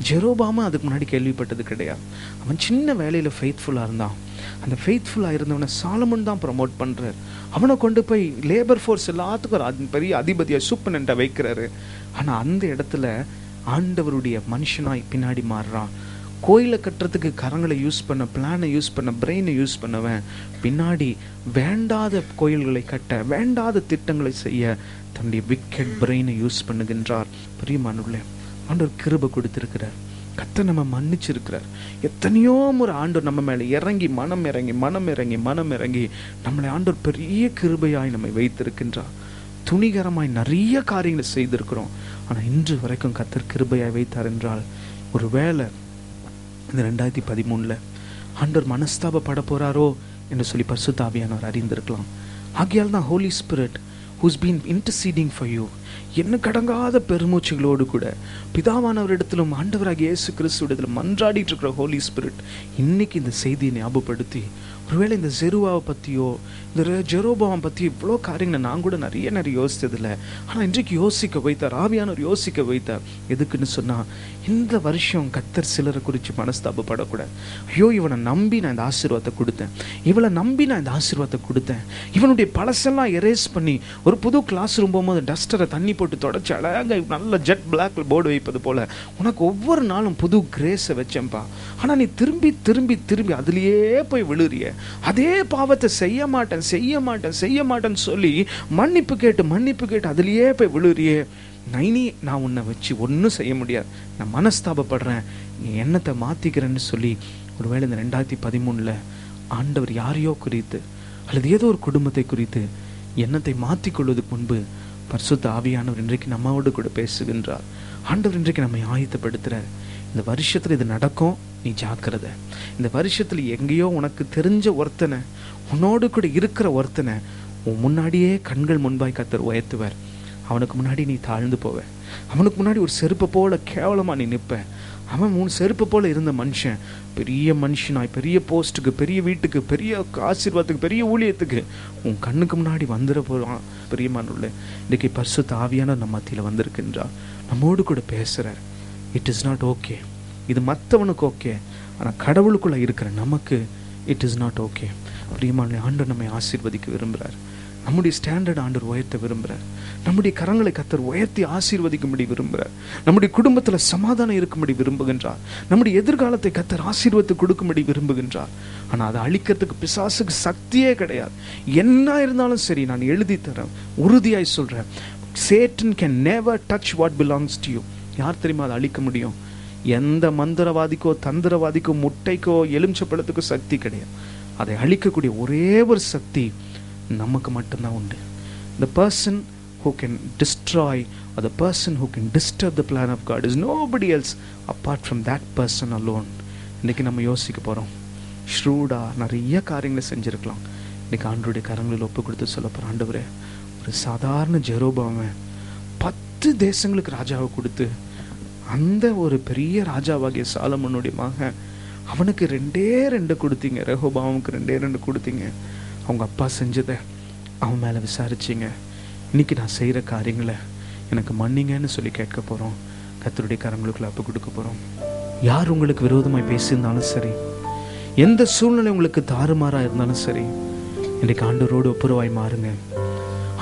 ஜெரோபாம அதுக்கு முன்னாடி கேள்விப்பட்டது கிடையாது. அவன் சின்ன வேலையில் ஃபெய்த்ஃபுல்லாக இருந்தான். அந்த ஃபெய்த்ஃபுல்லாக இருந்தவனை சாலமன் தான் ப்ரமோட் பண்ணுறார். அவனை கொண்டு போய் லேபர் ஃபோர்ஸ் எல்லாத்துக்கும் ஒரு பெரிய அதிபதியாக சூப்பரண்ட்டாக வைக்கிறாரு. ஆனால் அந்த இடத்துல ஆண்டவருடைய மனுஷனாய் பின்னாடி மாறுறான். கோயிலை கட்டுறதுக்கு கரங்களை யூஸ் பண்ண, பிளானை யூஸ் பண்ண, பிரெயினை யூஸ் பண்ணவன் பின்னாடி வேண்டாத கோயில்களை கட்ட, வேண்டாத திட்டங்களை செய்ய தன்னுடைய விக்கெட் பிரெயினை யூஸ் பண்ணுகின்றார். பிரியமானவர்களே, ஆண்டவர் கிருபை கொடுத்திருக்கிறார். கர்த்தர் நம்ம மன்னிச்சிருக்கிறார். எத்தனையோ முறை ஆண்டவர் நம்ம மேலே இறங்கி மனம் இறங்கி நம்மளை ஆண்டவர் பெரிய கிருபையாய் நம்மை வைத்திருக்கின்றார். துணிகரமாய் நிறைய காரியங்களை செய்திருக்கிறோம். ஆனால் இன்று வரைக்கும் கர்த்தர் கிருபையாய் வைத்தார் என்றால், ஒரு வேளை இந்த 2013 ஆண்டவர் மனஸ்தாபப்பட போறாரோ என்று சொல்லி பரிசுத்த ஆவியானவர் அறிந்திருக்கலாம். ஆகையால் தான் Holy Spirit who's been interceding for you, என்ன கடங்காத பெருமூச்சுகளோடு கூட பிதாவானவரிடத்திலும் ஆண்டவராகிய இயேசு கிறிஸ்துவிடத்திலும் மன்றாடிட்டு இருக்கிற ஹோலி ஸ்பிரிட் இன்னைக்கு இந்த செய்தியை ஞாபகப்படுத்தி, ஒருவேளை இந்த ஜெருவாவை பற்றியோ இந்த ஜெரோபாவை பற்றி இவ்வளோ காரியங்களை நான் கூட நிறைய யோசித்ததில்லை. ஆனால் இன்றைக்கு யோசிக்க வைத்தார், ஆவியானவர் யோசிக்க வைத்தார். எதுக்குன்னு சொன்னால், இந்த வருஷம் கர்த்தர் சிலரை குறித்து மனஸ்தாபப்படக்கூடாது. ஐயோ, இவனை நம்பி நான் இந்த ஆசீர்வாதத்தை கொடுத்தேன், இவளை நம்பி நான் இந்த ஆசீர்வாதத்தை கொடுத்தேன், இவனுடைய பழசெல்லாம் எரேஸ் பண்ணி ஒரு புது கிளாஸ் ரூம் போகும்போது டஸ்டரை தண்ணி போட்டு தொடச்சி அழகாக நல்ல ஜெட் பிளாக்ல போர்டு வைப்பது போல உனக்கு ஒவ்வொரு நாளும் புது கிரேஸை வச்சேன்ப்பா. ஆனால் நீ திரும்பி திரும்பி திரும்பி அதுலேயே போய் விழுறிய, அதே பாவத்தை செய்ய மாட்டேன்னு சொல்லி மன்னிப்பு கேட்டு அதுலேயே போய் விழுறியே. நான் உன்னை வச்சு ஒன்றும் செய்ய முடியாது, நான் மனஸ்தாபப்படுறேன், நீ எண்ணத்தை மாற்றிக்கிறேன்னு சொல்லி ஒருவேளை இந்த 2013 ஆண்டவர் யாரையோ குறித்து அல்லது ஏதோ ஒரு குடும்பத்தை குறித்து எண்ணத்தை மாற்றிக்கொள்வதற்கு முன்பு பரிசுத்த ஆவியானவர் இன்றைக்கு நம்மோடு கூட பேசுகின்றார். ஆண்டவர் இன்றைக்கு நம்மை ஆயத்தப்படுத்துகிறார். இந்த வருஷத்தில் இது நடக்கும், நீ ஜாக்கிரதை. இந்த வருஷத்தில் எங்கேயோ உனக்கு தெரிஞ்ச ஒருத்தனை, உன்னோடு கூட இருக்கிற ஒருத்தனை உன் முன்னாடியே கண்கள் முன்பாய் கர்த்தர் உயர்த்துவார். அவனுக்கு முன்னாடி நீ தாழ்ந்து போவ, அவனுக்கு முன்னாடி ஒரு செருப்பை போல கேவலமாக நீ நிற்ப. அவன் 3 செருப்பு போல இருந்த மனுஷன் பெரிய மனுஷனாய், பெரிய போஸ்ட்டுக்கு, பெரிய வீட்டுக்கு, பெரிய ஆசீர்வாதத்துக்கு, பெரிய ஊழியத்துக்கு உன் கண்ணுக்கு முன்னாடி வந்துட போகிறான். பிரியமானவர்களே, இன்றைக்கு பரிசுத்த ஆவியானவர் நம்ம மத்தியில் வந்திருக்கின்றார், நம்மோடு கூட பேசுகிறார். It is not okay. இது மற்றவனுக்கு ஓகே, ஆனால் கடவுளுக்குள்ளே இருக்கிற நமக்கு இட் இஸ் நாட் ஓகே. பிரியமானவர்களே, ஆண்டவர் நம்மை ஆசீர்வதிக்க விரும்புகிறார். நம்முடைய ஸ்டாண்டர்ட் ஆண்டவர் உயர்த்த விரும்புகிறார். நம்முடைய கரங்களை கர்த்தர் உயர்த்தி ஆசீர்வதிக்கும்படி விரும்புகிறார். நம்முடைய குடும்பத்தில் சமாதானம் இருக்கும்படி விரும்புகின்றார். நம்முடைய எதிர்காலத்தை கர்த்தர் ஆசீர்வதித்து கொடுக்கும்படி விரும்புகின்றார். ஆனால் அதை அழிக்கிறதுக்கு பிசாசுக்கு சக்தியே கிடையாது. என்ன இருந்தாலும் சரி, நான் எழுதி தரேன், உறுதியாய் சொல்கிறேன், Satan can never touch what belongs to you. யார் தெரியுமா அதை அழிக்க முடியும்? எந்த மந்திரவாதிக்கோ தந்திரவாதிக்கோ முட்டைக்கோ எலுமிச்சப்பழத்துக்கோ சக்தி கிடையாது. அதை அழிக்கக்கூடிய ஒரே ஒரு சக்தி நமக்கு மட்டும்தான் உண்டு. The person who can destroy or the person who can disturb the plan of God is nobody else apart from that person alone. இன்னைக்கு நம்ம யோசிக்க போகிறோம், ஷ்ரூடா நிறைய காரியங்களை செஞ்சுருக்கலாம். இன்னைக்கு ஆண்டவருடைய கரங்களில் ஒப்பு கொடுத்து சொல்ல போகிறோம், ஆண்டவரே, ஒரு சாதாரண ஜெரோபாவை 10 தேசங்களுக்கு ராஜாவை கொடுத்து அந்த ஒரு பெரிய ராஜாவாகிய சாலமோனுடைய மகன் அவனுக்கு 2 கொடுத்தீங்க, ரெஹோபாமுக்கு 2 கொடுத்தீங்க. அவங்க அப்பா செஞ்சதை அவன் மேலே விசாரிச்சிங்க. இன்னைக்கு நான் செய்கிற காரியங்களை எனக்கு மன்னிங்கன்னு சொல்லி கேட்க போகிறோம். கர்த்தருடைய கரங்களுக்குள்ள அப்போ கொடுக்க போகிறோம். யார் உங்களுக்கு விரோதமாய் பேசியிருந்தாலும் சரி, எந்த சூழ்நிலை உங்களுக்கு தாறுமாறாக இருந்தாலும் சரி, இன்றைக்கு ஆண்டவரோடு ஒப்புரவாய் மாறுங்க.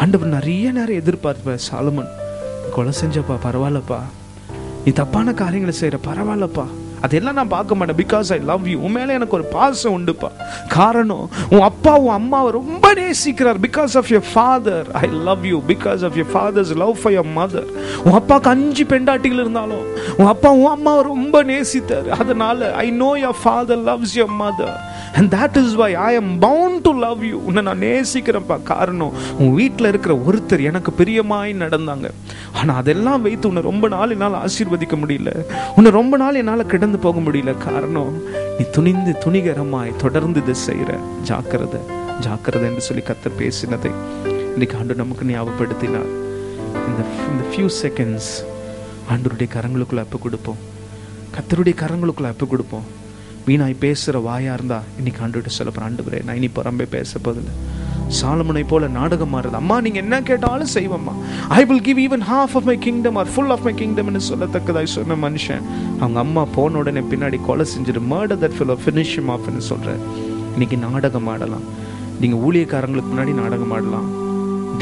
ஆண்டவர் நிறைய நேரம் எதிர்பார்ப்ப, சாலமன் கொலை செஞ்சப்பா பரவாயில்லப்பா, நீ தப்பான காரியங்களை செய்கிற பரவாயில்லப்பா, அதெல்லாம் நான் பார்க்க மாட்டேன், பிகாஸ் ஐ லவ் யூ. உன் மேலே எனக்கு ஒரு பாசம் உண்டுப்பா. காரணம், உன் அப்பா உன் அம்மாவை ரொம்ப நேசிக்கிறார். Because of your father I love you, because of your father's love for your mother. உன் அப்பாவுக்கு 5 பெண்டாட்டிகள் இருந்தாலும் உன் அப்பா உன் அம்மாவை ரொம்ப நேசித்தார். அதனால I know your father loves your mother and that is why I am bound to love you. உன்னை நான் நேசிக்கிறேன்ப்பா. காரணம், உன் வீட்டில் இருக்கிற ஒருத்தர் எனக்கு பிரியமாய் நடந்தாங்க. ஆனால் அதெல்லாம் வைத்து உன்னை ரொம்ப நாள் என்னால் ஆசீர்வதிக்க முடியல, உன்னை ரொம்ப நாள் என்னால் கிடந்து போக முடியல. காரணம், நீ துணிகரமாய் தொடர்ந்து இதை செய்கிற. ஜாக்கிரதை என்று சொல்லி கர்த்தர் பேசினதை இன்னைக்கு ஆண்டவர் நமக்கு ஞாபகப்படுத்தினார். இந்த few seconds ஆண்டவருடைய கரங்களுக்குள்ள அப்ப கொடுப்போம், கர்த்தருடைய கரங்களுக்குள்ள அப்ப கொடுப்போம். வீணாய் பேசுகிற வாயா இருந்தா இன்னைக்கு ஆண்டவர்கிட்ட சொல்ல போகிறேன், ஆண்டவரே, நான் இனி புறம்பே பேச போதில்லை, சாலமோனை போல நாடகம் ஆடுறது. அம்மா நீங்க என்ன கேட்டாலும் செய்வம்மா, I will give even half of my kingdom or full of my kingdom ன்னு சொல்லத்தக்கதாய் சொன்ன மனுஷன் அவங்க அம்மா போன உடனே பின்னாடி கொலை செஞ்சிட்டு murder that fellow, finish him off ன்னு சொல்ற. இன்னைக்கு நாடகம் ஆடலாம். நீங்க ஊழியக்காரங்களுக்கு முன்னாடி நாடகம் ஆடலாம்,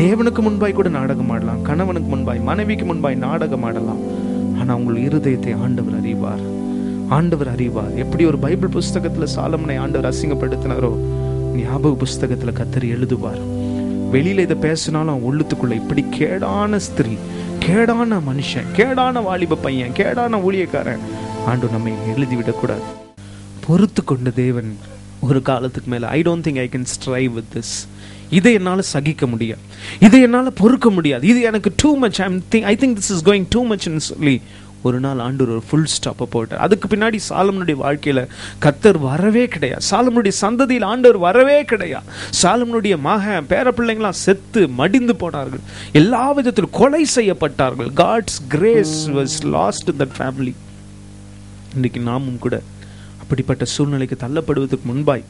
தேவனுக்கு முன்பாய் கூட நாடகம் ஆடலாம், கணவனுக்கு முன்பாய் மனைவிக்கு முன்பாய் நாடகம் ஆடலாம். ஆனா உங்கள் இருதயத்தை ஆண்டவர் அறிவார். ஆண்டவர் அறிவார். எப்படி ஒரு பைபிள் புஸ்தகத்துல சாலமனை ஆண்டவர் அசிங்கப்படுத்தினாரோ, ஞாபக புஸ்தகத்துல கர்த்தர் எழுதுவார். வெளியில இதை பேசினாலும் உள்ளத்துக்குள்ள இப்படி கேடான ஸ்திரீ, கேடான மனுஷன், கேடான வாலிப பையன், கேடான ஊழியக்காரன் ஆண்டவர் நம்மை எழுதிவிடக்கூடாது. பொறுத்து கொண்ட தேவன் ஒரு காலத்துக்கு மேல I don't think I can strive with this, இதை என்னால் சகிக்க முடியாது, இதை என்னால் பொறுக்க முடியாது, இது எனக்கு too much, I think this is going too மச்னு சொல்லி ஒரு நாள் ஆண்டவர் ஒரு ஃபுல் ஸ்டாப்பை போட்டார். அதுக்கு பின்னாடி சாலமனுடைய வாழ்க்கையில கர்த்தர் வரவே கிடையாது. சாலமனுடைய சந்ததியில் ஆண்டவர் வரவே கிடையாது. சாலமனுடைய மகன் பேர பிள்ளைங்களாம் செத்து மடிந்து போனார்கள், எல்லா விதத்திலும் கொலை செய்யப்பட்டார்கள். God's grace was lost in that family. இன்னைக்கு நாமும் கூட அப்படிப்பட்ட சூழ்நிலைக்கு தள்ளப்படுவதற்கு முன்பாய்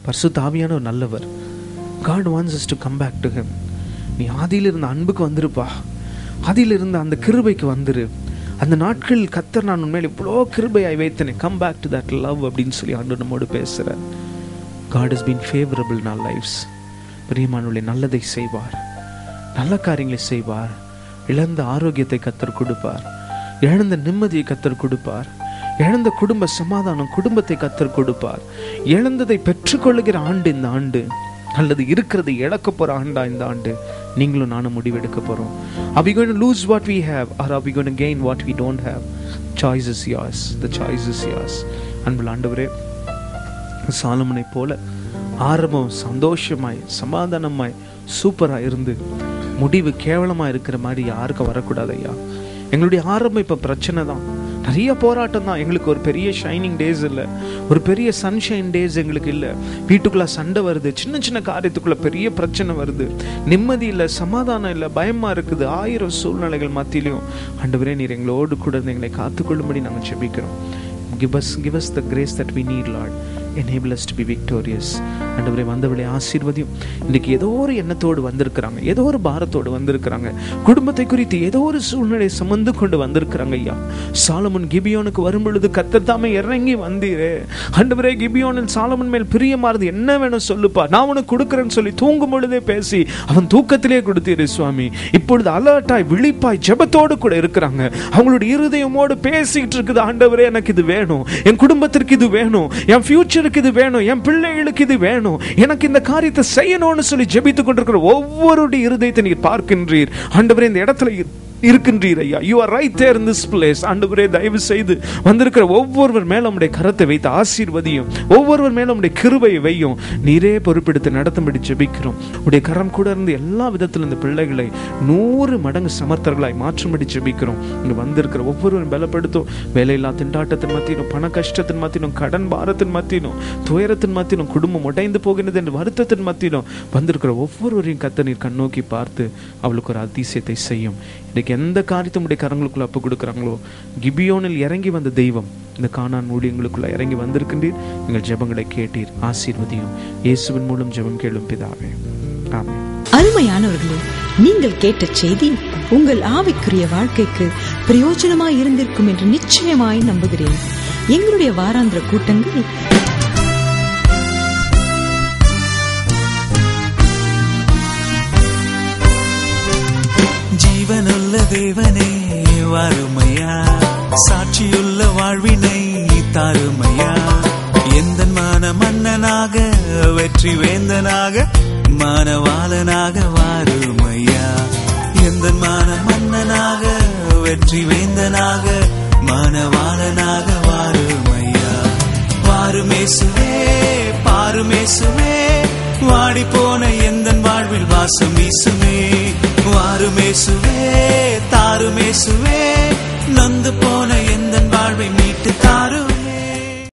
பரிசுத்த ஆவியானவர் நல்லவர். God wants us to come back to him. நீ ஆதியில் இருந்த அன்புக்கு வந்துருப்பா, ஆதியில் இருந்த அந்த கிருபைக்கு வந்துரு. அந்த நாட்கள் கர்த்தர் நான் உண்மையில் இவ்வளோ கிருபையாய் வைத்தேன், come back to that love அப்படின்னு சொல்லி ஆண்டவர் நம்மோடு பேசுகிறார். God has been favorable in our lives. பிரியமானவர்களே, நல்லதை செய்வார், நல்ல காரியங்களை செய்வார். இழந்த ஆரோக்கியத்தை கர்த்தர் கொடுப்பார், இழந்த நிம்மதியை கர்த்தர் கொடுப்பார், இழந்த குடும்ப சமாதானம் குடும்பத்தை கர்த்தர் கொடுப்பார். இழந்ததை பெற்றுக்கொள்ளுகிற ஆண்டு இந்த ஆண்டு, அல்லது இருக்கிறது இழக்க போற ஆண்டா இந்த ஆண்டு. நீங்களும் நானும் முடிவெடுக்க போறோம். Are we going to lose what we have or are we going to gain what we don't have? Choice is yours. The choice is yours. அன்புள்ள ஆண்டவரே, சாலமனை போல ஆரம்பம் சந்தோஷமாய் சமாதானமாய் சூப்பரா இருந்து முடிவு கேவலமா இருக்கிற மாதிரி யாருக்கும் வரக்கூடாது ஐயா. எங்களுடைய ஆரம்பம் இப்ப பிரச்சனை தான், நிறைய போராட்டம் தான். எங்களுக்கு ஒரு பெரிய ஷைனிங் டேஸ் இல்லை, ஒரு பெரிய சன்ஷைன் டேஸ் எங்களுக்கு இல்லை. வீட்டுக்குள்ள சண்டை வருது, சின்ன சின்ன காரியத்துக்குள்ள பெரிய பிரச்சனை வருது, நிம்மதி இல்லை, சமாதானம் இல்லை, பயமா இருக்குது. 1000 சூழ்நிலைகள் மத்தியிலையும் ஆண்டவரே நீர் எங்களோடு கூட இருந்து எங்களை காத்துக்கொள்ளும்படி நாங்கள் ஜெபிக்கிறோம். Give us the grace that we need, Lord. Enable us to be victorious. ஆண்டவரே, வந்தவளை ஆசீர்வதியும். இன்னைக்கு ஏதோ ஒரு எண்ணத்தோடு வந்திருக்கிறாங்க, ஏதோ ஒரு பாரத்தோடு வந்திருக்கிறாங்க, குடும்பத்தை குறித்து ஏதோ ஒரு சூழ்நிலை சுமந்து கொண்டு வந்திருக்கிறாங்க ஐயா. சாலமன் கிபியோனுக்கு வரும் பொழுது கர்த்தர் தாமே இறங்கி வந்தீரே. ஆண்டவரே, கிபியோனில் சாலமன் மேல் பிரியமானது என்ன வேணும் சொல்லுப்பா, நான் உனக்கு கொடுக்குறேன்னு சொல்லி தூங்கும் பொழுதே பேசி அவன் தூக்கத்திலே கொடுத்தீரே சுவாமி. இப்பொழுது அலர்ட்டாய் விழிப்பாய் ஜெபத்தோடு கூட இருக்கிறாங்க. அவங்களுடைய இருதயமோடு பேசிட்டு இருக்குது, ஆண்டவரே எனக்கு இது வேணும், என் குடும்பத்திற்கு இது வேணும், என் ஃபியூச்சருக்கு இது வேணும், என் பிள்ளைகளுக்கு இது வேணும், எனக்கு இந்த காரியத்தை செய்யணும்னு சொல்லி ஜெபித்துக் கொண்டிருக்கிற ஒவ்வொருடைய இருதயத்தை நீர் பார்க்கின்றீர். ஆண்டவரே, இந்த இடத்துல இருக்கின்றீர் ஐயா. You are right there in this place. ஆண்டவரே, தயவு செய்து வந்திருக்கிற ஒவ்வொருவர் மேல உம்முடைய கரத்தை வைத்து ஆசீர்வதியும், ஒவ்வொருவர் மேல உம்முடைய கிருபையை வையும். நீரே பொறுப்பெடுத்து நடத்தும்படி ஜெபிக்கிறோம். உடைய கரம் கூட இருந்து எல்லா விதத்திலும் இந்த பிள்ளைகளை 100 மடங்கு சமர்த்தர்களாய் மாற்றும்படி ஜெபிக்கிறோம். இங்க வந்திருக்கிற ஒவ்வொருவரும் பலப்படுத்தும். வேலையில்லா திண்டாட்டத்தின் மத்தியிலும், பண கஷ்டத்தின் மத்தியிலும், கடன் பாரத்தின் மத்தியிலும், துயரத்தின் மத்தியிலும், குடும்பம் உடைந்து போகிறது என்று வருத்தத்தின் மத்தியிலும் வந்திருக்கிற ஒவ்வொருவரையும் கர்த்தர் நீர் கண்ணோக்கி பார்த்து அவளுக்கு ஒரு அதிசயத்தை செய்யும். இன்னைக்கு எந்த காரியத்தை உடைய கரங்களுக்குள்ள அப்ப கொடுக்குறாங்களோ, கிபியோனில் இறங்கி வந்த தெய்வம் இந்த கானான் ஊழியங்களுக்குள்ள இறங்கி வந்திருக்கின்றீர். எங்கள் ஜெபங்களை கேட்டீர், ஆசீர்வதியும். இயேசுவின் மூலம் ஜெபம் கேளும் பிதாவே, ஆமென். அருமையானவர்களே, நீங்கள் கேட்ட செய்தி உங்கள் ஆவிக்குரிய வாழ்க்கைக்கு பிரயோஜனமாய் இருந்திருக்கும் என்று நிச்சயமாய் நம்புகிறேன். எங்களுடைய வாராந்திர கூட்டங்கள் ஜீவனுள்ள தேவனே வாருமையா, சாட்சியுள்ள வாழ்வினை தாருமையா. எந்த மான மன்னனாக வெற்றி வேந்தனாக மானவாளனாக வாருமையா. எந்த மான மன்னனாக வெற்றி வேந்தனாக மானவாளனாக வாருமையா. வாருமேசுவே பாருமேசுவே, வாடி போன எந்த வாழ்வில் வாசம் வீசுமே. வாருமேசுவே